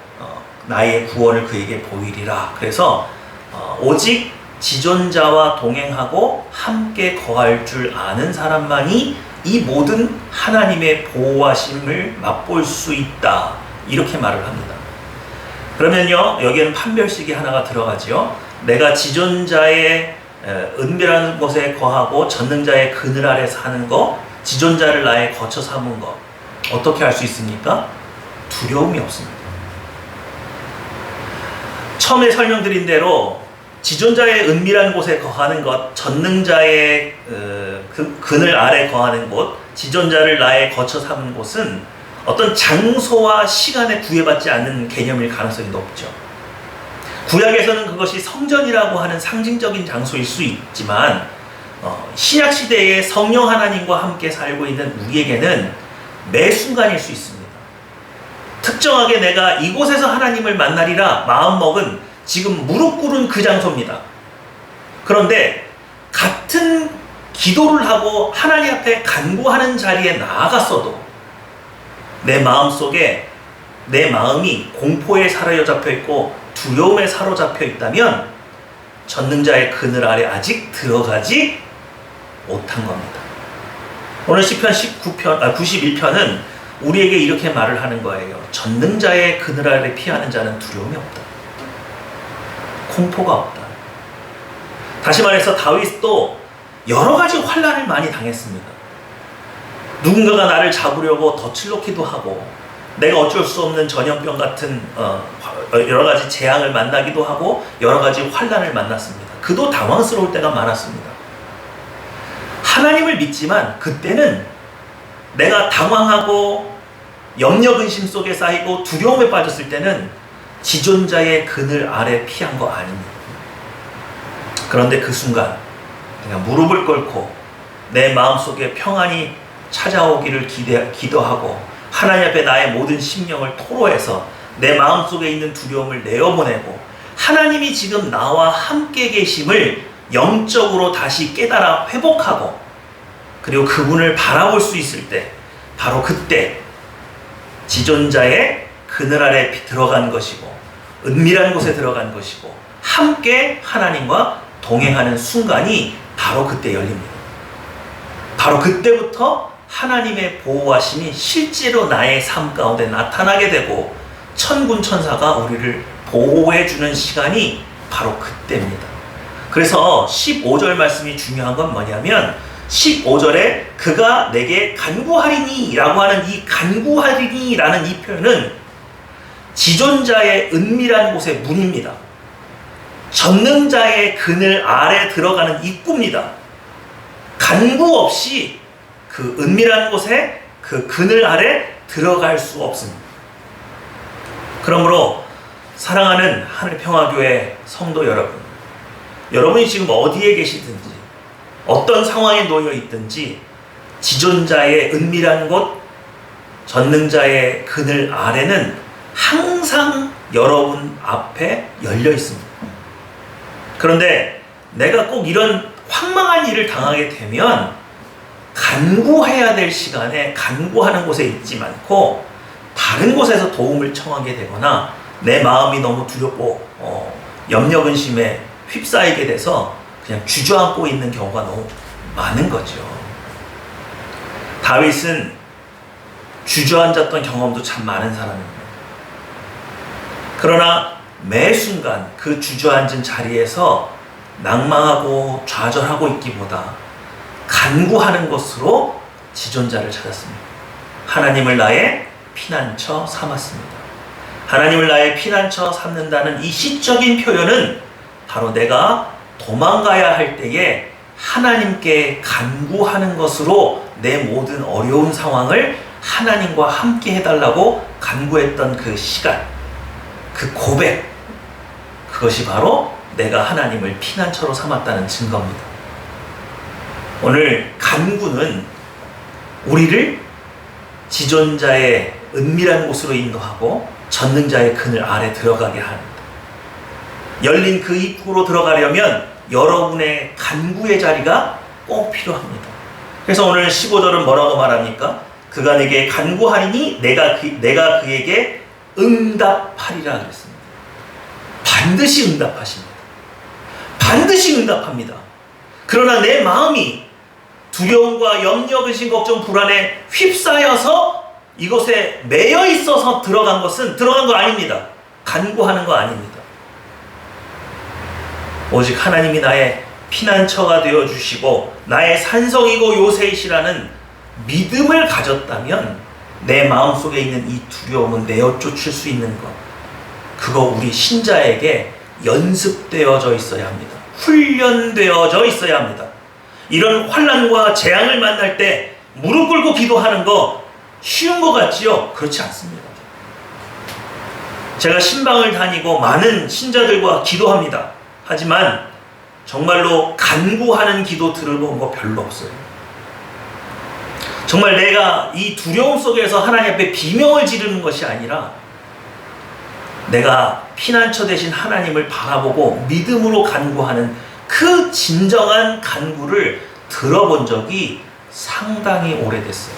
나의 구원을 그에게 보이리라. 그래서 오직 지존자와 동행하고 함께 거할 줄 아는 사람만이 이 모든 하나님의 보호하심을 맛볼 수 있다. 이렇게 말을 합니다. 그러면요, 여기에는 판별식이 하나가 들어가지요. 내가 지존자의 은밀한 곳에 거하고 전능자의 그늘 아래 사는 것, 지존자를 나의 거처 삼은 것, 어떻게 할 수 있습니까? 두려움이 없습니다. 처음에 설명드린 대로 지존자의 은밀한 곳에 거하는 것, 전능자의 그늘 아래 거하는 곳, 지존자를 나의 거처 삼은 곳은 어떤 장소와 시간에 구애받지 않는 개념일 가능성이 높죠. 구약에서는 그것이 성전이라고 하는 상징적인 장소일 수 있지만 신약 시대에 성령 하나님과 함께 살고 있는 우리에게는 매 순간일 수 있습니다. 특정하게 내가 이곳에서 하나님을 만나리라 마음먹은 지금 무릎 꿇은 그 장소입니다. 그런데 같은 기도를 하고 하나님 앞에 간구하는 자리에 나아갔어도 내 마음속에 내 마음이 공포에 사로잡혀 있고 두려움에 사로잡혀 있다면 전능자의 그늘 아래 아직 들어가지 못한 겁니다. 오늘 시편 91편은 우리에게 이렇게 말을 하는 거예요. 전능자의 그늘 아래 피하는 자는 두려움이 없다. 공포가 없다. 다시 말해서 다윗도 여러 가지 환난을 많이 당했습니다. 누군가가 나를 잡으려고 덫을 놓기도 하고 내가 어쩔 수 없는 전염병 같은 여러 가지 재앙을 만나기도 하고 여러 가지 환난을 만났습니다. 그도 당황스러울 때가 많았습니다. 하나님을 믿지만 그때는 내가 당황하고 염려 근심 속에 쌓이고 두려움에 빠졌을 때는 지존자의 그늘 아래 피한 거 아닙니다. 그런데 그 순간 그냥 무릎을 꿇고 내 마음속에 평안이 찾아오기를 기도하고 하나님 앞에 나의 모든 심령을 토로해서 내 마음속에 있는 두려움을 내어보내고 하나님이 지금 나와 함께 계심을 영적으로 다시 깨달아 회복하고 그리고 그분을 바라볼 수 있을 때 바로 그때 지존자의 그늘 아래 들어간 것이고 은밀한 곳에 들어간 것이고 함께 하나님과 동행하는 순간이 바로 그때 열립니다. 바로 그때부터 하나님의 보호하심이 실제로 나의 삶 가운데 나타나게 되고 천군 천사가 우리를 보호해주는 시간이 바로 그때입니다. 그래서 15절 말씀이 중요한 건 뭐냐면 15절에 그가 내게 간구하리니 라고 하는 이 간구하리니 라는 이 표현은 지존자의 은밀한 곳의 문입니다. 전능자의 그늘 아래 들어가는 입구입니다. 간구 없이 그 은밀한 곳에 그 그늘 아래 들어갈 수 없습니다. 그러므로 사랑하는 하늘평화교회 성도 여러분, 여러분이 지금 어디에 계시든지 어떤 상황에 놓여 있든지 지존자의 은밀한 곳, 전능자의 그늘 아래는 항상 여러분 앞에 열려 있습니다. 그런데 내가 꼭 이런 황망한 일을 당하게 되면 간구해야 될 시간에 간구하는 곳에 있지 않고 다른 곳에서 도움을 청하게 되거나 내 마음이 너무 두렵고 염려근심에 휩싸이게 돼서 그냥 주저앉고 있는 경우가 너무 많은 거죠. 다윗은 주저앉았던 경험도 참 많은 사람입니다. 그러나 매 순간 그 주저앉은 자리에서 낭망하고 좌절하고 있기보다 간구하는 것으로 지존자를 찾았습니다. 하나님을 나의 피난처 삼았습니다. 하나님을 나의 피난처 삼는다는 이 시적인 표현은 바로 내가 도망가야 할 때에 하나님께 간구하는 것으로 내 모든 어려운 상황을 하나님과 함께 해달라고 간구했던 그 시간, 그 고백, 그것이 바로 내가 하나님을 피난처로 삼았다는 증거입니다. 오늘 간구는 우리를 지존자의 은밀한 곳으로 인도하고 전능자의 그늘 아래 들어가게 합니다. 열린 그 입구로 들어가려면 여러분의 간구의 자리가 꼭 필요합니다. 그래서 오늘 15절은 뭐라고 말합니까? 그가 내게 간구하리니 내가 그에게 응답하리라 그랬습니다. 반드시 응답하십니다. 반드시 응답합니다. 그러나 내 마음이 두려움과 염려, 근심, 걱정, 불안에 휩싸여서 이곳에 매여 있어서 들어간 거 아닙니다. 간구하는 거 아닙니다. 오직 하나님이 나의 피난처가 되어주시고 나의 산성이고 요새이시라는 믿음을 가졌다면 내 마음속에 있는 이 두려움은 내어 쫓을 수 있는 것, 그거 우리 신자에게 연습되어져 있어야 합니다. 훈련되어져 있어야 합니다. 이런 환난과 재앙을 만날 때 무릎 꿇고 기도하는 거 쉬운 것 같지요? 그렇지 않습니다. 제가 신방을 다니고 많은 신자들과 기도합니다. 하지만 정말로 간구하는 기도 들어본 거 별로 없어요. 정말 내가 이 두려움 속에서 하나님 앞에 비명을 지르는 것이 아니라 내가 피난처 되신 하나님을 바라보고 믿음으로 간구하는 그 진정한 간구를 들어본 적이 상당히 오래됐어요.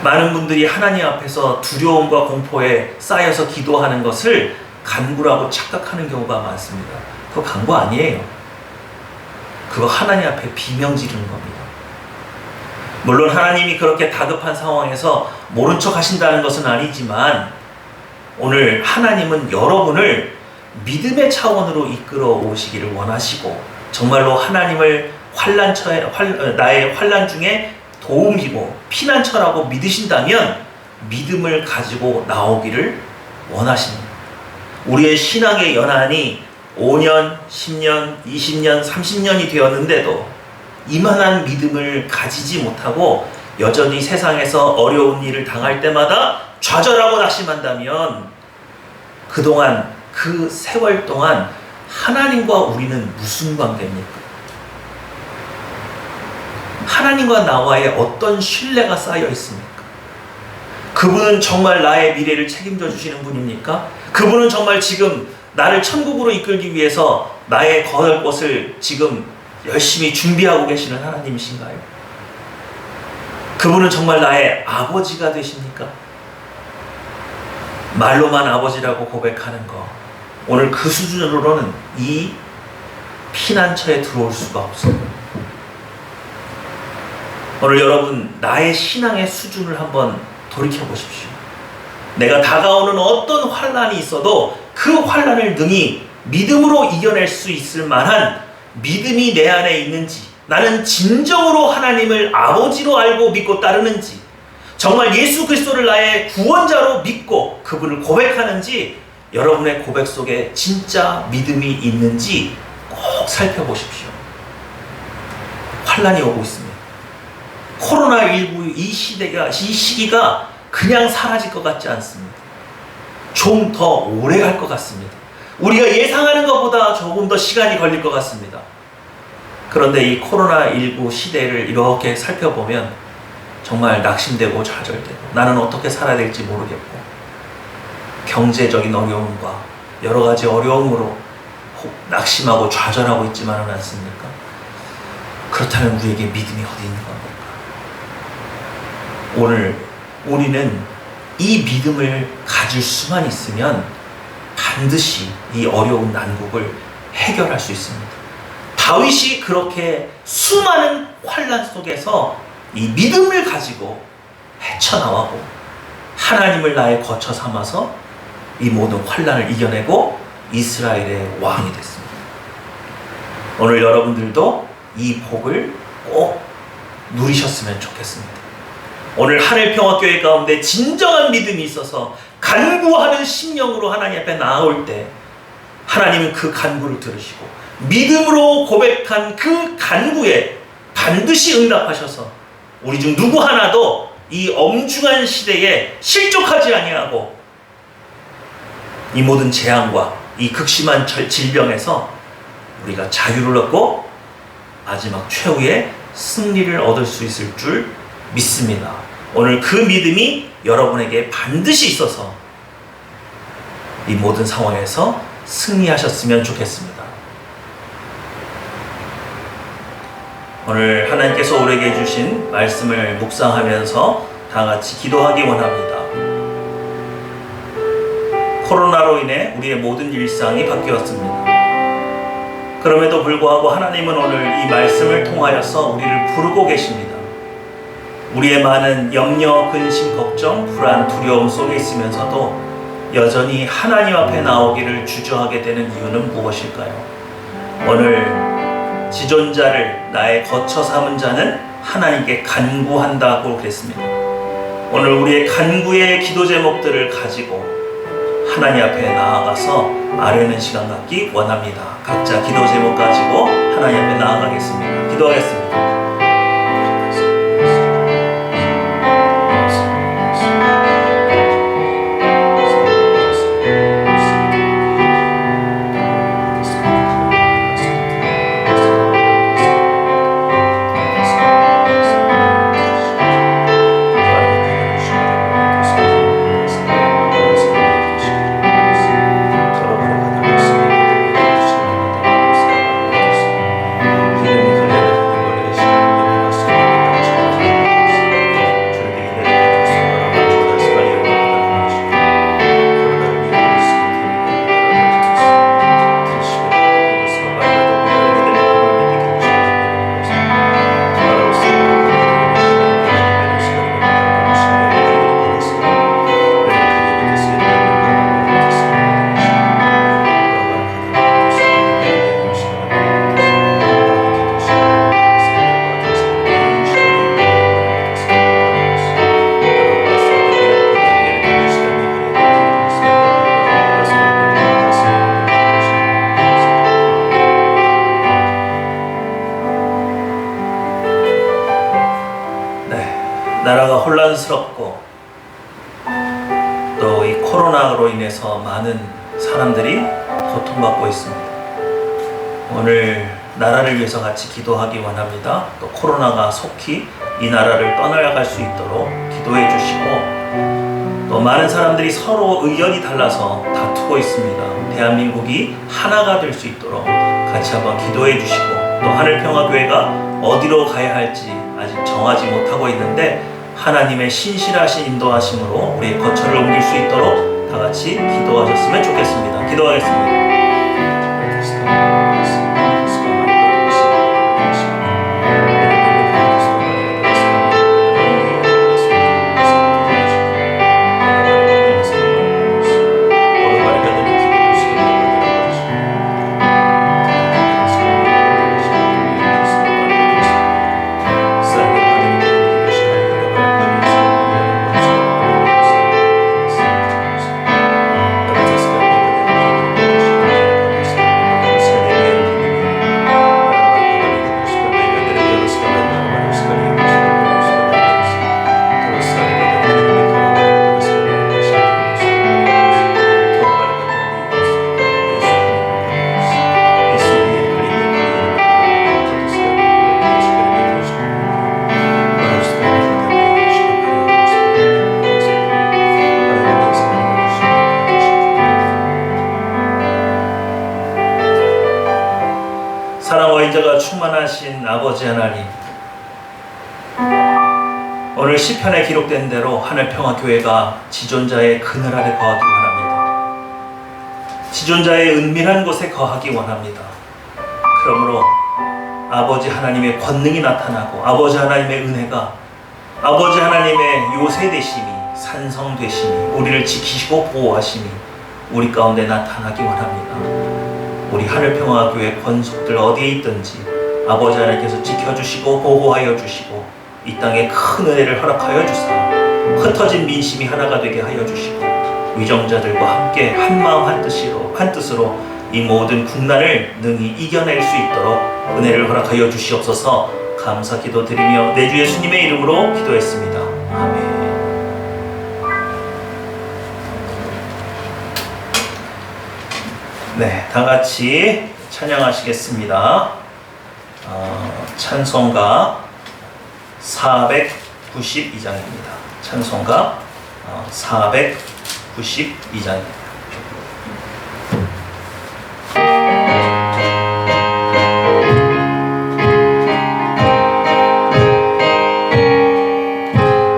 많은 분들이 하나님 앞에서 두려움과 공포에 쌓여서 기도하는 것을 간구라고 착각하는 경우가 많습니다. 그거 간구 아니에요. 그거 하나님 앞에 비명 지르는 겁니다. 물론 하나님이 그렇게 다급한 상황에서 모른 척 하신다는 것은 아니지만 오늘 하나님은 여러분을 믿음의 차원으로 이끌어 오시기를 원하시고 정말로 하나님을 나의 환난 중에 도움이고 피난처라고 믿으신다면 믿음을 가지고 나오기를 원하십니다. 우리의 신앙의 연한이 5년, 10년, 20년, 30년이 되었는데도 이만한 믿음을 가지지 못하고 여전히 세상에서 어려운 일을 당할 때마다 좌절하고 낙심한다면 그동안 그 세월 동안 하나님과 우리는 무슨 관계입니까? 하나님과 나와의 어떤 신뢰가 쌓여 있습니까? 그분은 정말 나의 미래를 책임져 주시는 분입니까? 그분은 정말 지금 나를 천국으로 이끌기 위해서 나의 거할 곳을 지금 열심히 준비하고 계시는 하나님이신가요? 그분은 정말 나의 아버지가 되십니까? 말로만 아버지라고 고백하는 거, 오늘 그 수준으로는 이 피난처에 들어올 수가 없어요. 오늘 여러분 나의 신앙의 수준을 한번 돌이켜 보십시오. 내가 다가오는 어떤 환난이 있어도 그 환난을 능히 믿음으로 이겨낼 수 있을 만한 믿음이 내 안에 있는지, 나는 진정으로 하나님을 아버지로 알고 믿고 따르는지, 정말 예수 그리스도를 나의 구원자로 믿고 그분을 고백하는지, 여러분의 고백 속에 진짜 믿음이 있는지 꼭 살펴보십시오. 환난이 오고 있습니다. 코로나19 이 시기가 그냥 사라질 것 같지 않습니다. 좀 더 오래 갈 것 같습니다. 우리가 예상하는 것보다 조금 더 시간이 걸릴 것 같습니다. 그런데 이 코로나19 시대를 이렇게 살펴보면 정말 낙심되고 좌절되고 나는 어떻게 살아야 될지 모르겠고 경제적인 어려움과 여러 가지 어려움으로 낙심하고 좌절하고 있지만은 않습니까? 그렇다면 우리에게 믿음이 어디 있는 겁니까? 오늘 우리는 이 믿음을 가질 수만 있으면 반드시 이 어려운 난국을 해결할 수 있습니다. 다윗이 그렇게 수많은 환난 속에서 이 믿음을 가지고 헤쳐나가고 하나님을 나의 거처 삼아서 이 모든 환난을 이겨내고 이스라엘의 왕이 됐습니다. 오늘 여러분들도 이 복을 꼭 누리셨으면 좋겠습니다. 오늘 하늘평화교회 가운데 진정한 믿음이 있어서 간구하는 심령으로 하나님 앞에 나아올 때 하나님은 그 간구를 들으시고 믿음으로 고백한 그 간구에 반드시 응답하셔서 우리 중 누구 하나도 이 엄중한 시대에 실족하지 아니하고 이 모든 재앙과 이 극심한 질병에서 우리가 자유를 얻고 마지막 최후의 승리를 얻을 수 있을 줄 믿습니다. 오늘 그 믿음이 여러분에게 반드시 있어서 이 모든 상황에서 승리하셨으면 좋겠습니다. 오늘 하나님께서 우리에게 주신 말씀을 묵상하면서 다 같이 기도하기 원합니다. 코로나로 인해 우리의 모든 일상이 바뀌었습니다. 그럼에도 불구하고 하나님은 오늘 이 말씀을 통하여서 우리를 부르고 계십니다. 우리의 많은 염려, 근심, 걱정, 불안, 두려움 속에 있으면서도 여전히 하나님 앞에 나오기를 주저하게 되는 이유는 무엇일까요? 오늘 지존자를 나의 거처 삼은 자는 하나님께 간구한다고 그랬습니다. 오늘 우리의 간구의 기도 제목들을 가지고 하나님 앞에 나아가서 아뢰는 시간 갖기 원합니다. 각자 기도 제목 가지고 하나님 앞에 나아가겠습니다. 기도하겠습니다. 나라가 혼란스럽고 또 이 코로나로 인해서 많은 사람들이 고통받고 있습니다. 오늘 나라를 위해서 같이 기도하기 원합니다. 또 코로나가 속히 이 나라를 떠나갈 수 있도록 기도해 주시고 또 많은 사람들이 서로 의견이 달라서 다투고 있습니다. 대한민국이 하나가 될 수 있도록 같이 한번 기도해 주시고 또 하늘평화교회가 어디로 가야 할지 아직 정하지 못하고 있는데 하나님의 신실하신 인도하심으로 우리의 거처를 옮길 수 있도록 다 같이 기도하셨으면 좋겠습니다. 기도하겠습니다. 사랑과 인자가 충만하신 아버지 하나님, 오늘 시편에 기록된 대로 하늘평화교회가 지존자의 그늘 아래 거하기 원합니다. 지존자의 은밀한 곳에 거하기 원합니다. 그러므로 아버지 하나님의 권능이 나타나고 아버지 하나님의 은혜가, 아버지 하나님의 요새 되심이, 산성 되심이, 우리를 지키시고 보호하심이 우리 가운데 나타나기 원합니다. 우리 하늘평화교회 권속들 어디에 있든지 아버지 하나님께서 지켜주시고 보호하여 주시고 이 땅에 큰 은혜를 허락하여 주사 흩어진 민심이 하나가 되게 하여 주시고 위정자들과 함께 한마음 한뜻으로 이 모든 국난을 능히 이겨낼 수 있도록 은혜를 허락하여 주시옵소서. 감사 기도드리며 내 주 예수님의 이름으로 기도했습니다. 아멘. 네, 다 같이 찬양하시겠습니다. 찬송가 492장입니다. 찬송가 492장입니다.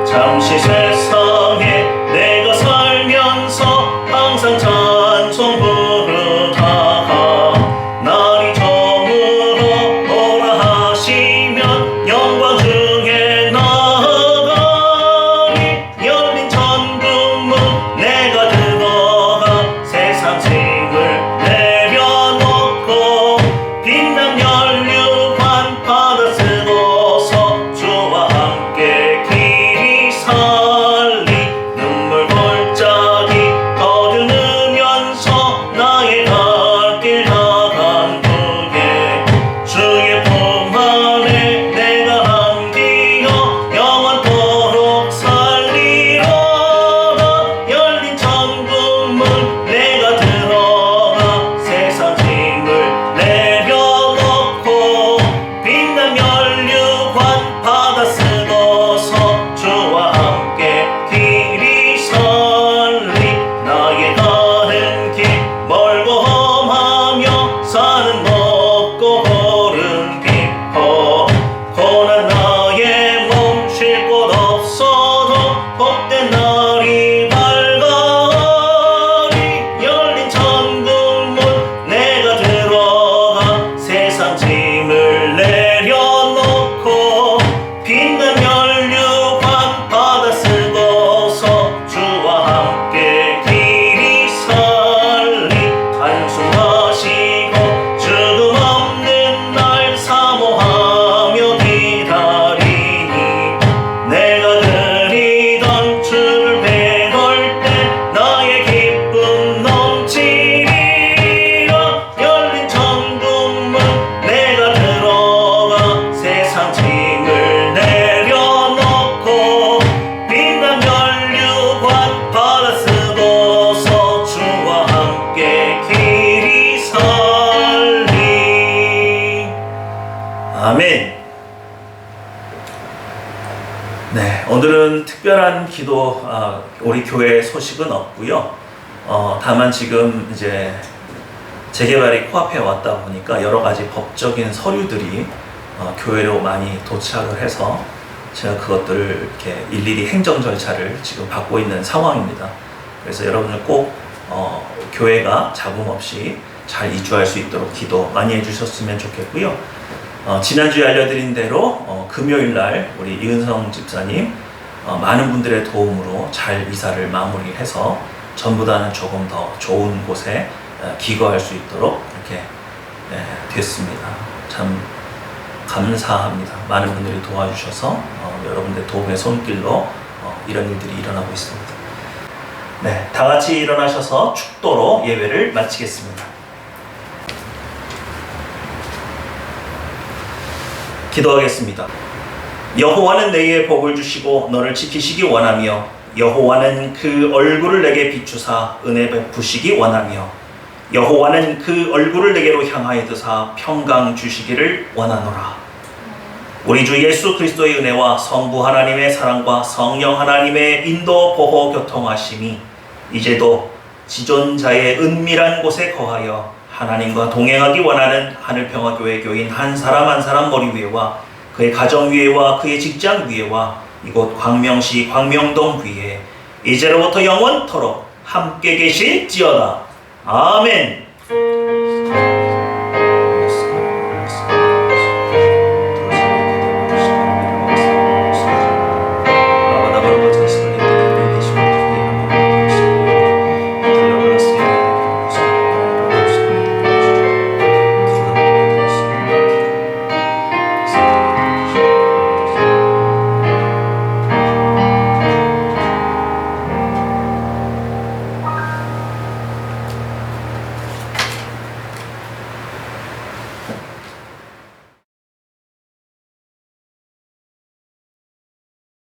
잠시 세상에 내가 살면서 항상 찬송 부르다가 날이 저물어 오라 하시면 영광 중에 나아가리. 열린 천국문 내가 들어가 세상 짐을 내려놓고 빛난 연료관 받아 쓰고서 주와 함께 길이 살리. 눈물 골짜기 거두면서 나의 갈 길 나간 후에 주의 품 안에 내가 함기어 영원토록 살리로다. 열린 천국문 내가 들어가 세상 짐을 내려놓고 빛난 면류관 받아 쓰고서 주와 함께 길이 살리. 나의 가는 길 멀고 험하며 산은 높고 호른 깊어 고난 나의 몸 쉴 곳 없어도 복된 날이 밝아리. 열린 천국문 내가 들어가 세상 짐을 내려놓고 빛난 면류관 받아 쓰고서 주와 함께 길이 살리. 단순하시고 죽음 없는 날 사모하며 기다리니 내가 드리던 주를 배울 때 나의 기쁨 넘치리라. 열린 천국문 내가 들어가 세상 짐을 내려놓고 빛난 면류관 받아 쓰고서 주와 함께 길이 살리. 아멘. 네, 오늘은 특별한 기도, 우리 교회 소식은 없고요. 다만 지금 이제 재개발이 코앞에 왔다 보니까 여러 가지 법적인 서류들이 교회로 많이 도착을 해서 제가 그것들을 이렇게 일일이 행정 절차를 지금 받고 있는 상황입니다. 그래서 여러분들 꼭 교회가 잡음 없이 잘 이주할 수 있도록 기도 많이 해주셨으면 좋겠고요. 지난주에 알려드린 대로 금요일 날 우리 이은성 집사님 많은 분들의 도움으로 잘 이사를 마무리해서 전보다는 조금 더 좋은 곳에 기거할 수 있도록 이렇게 됐습니다. 참 감사합니다. 많은 분들이 도와주셔서 여러분들 도움의 손길로 이런 일들이 일어나고 있습니다. 네, 다 같이 일어나셔서 축도로 예배를 마치겠습니다. 기도하겠습니다. 여호와는 내게 복을 주시고 너를 지키시기 원하며 여호와는 그 얼굴을 내게 비추사 은혜 베푸시기 원하며 여호와는 그 얼굴을 내게로 향하여 드사 평강 주시기를 원하노라. 우리 주 예수 그리스도의 은혜와 성부 하나님의 사랑과 성령 하나님의 인도 보호 교통하심이 이제도 지존자의 은밀한 곳에 거하여 하나님과 동행하기 원하는 하늘평화교회 교인 한 사람 한 사람 머리 위에와 그의 가정 위에와 그의 직장 위에와 이곳 광명시 광명동 위에 이제로부터 영원토록 함께 계실지어다. 아멘.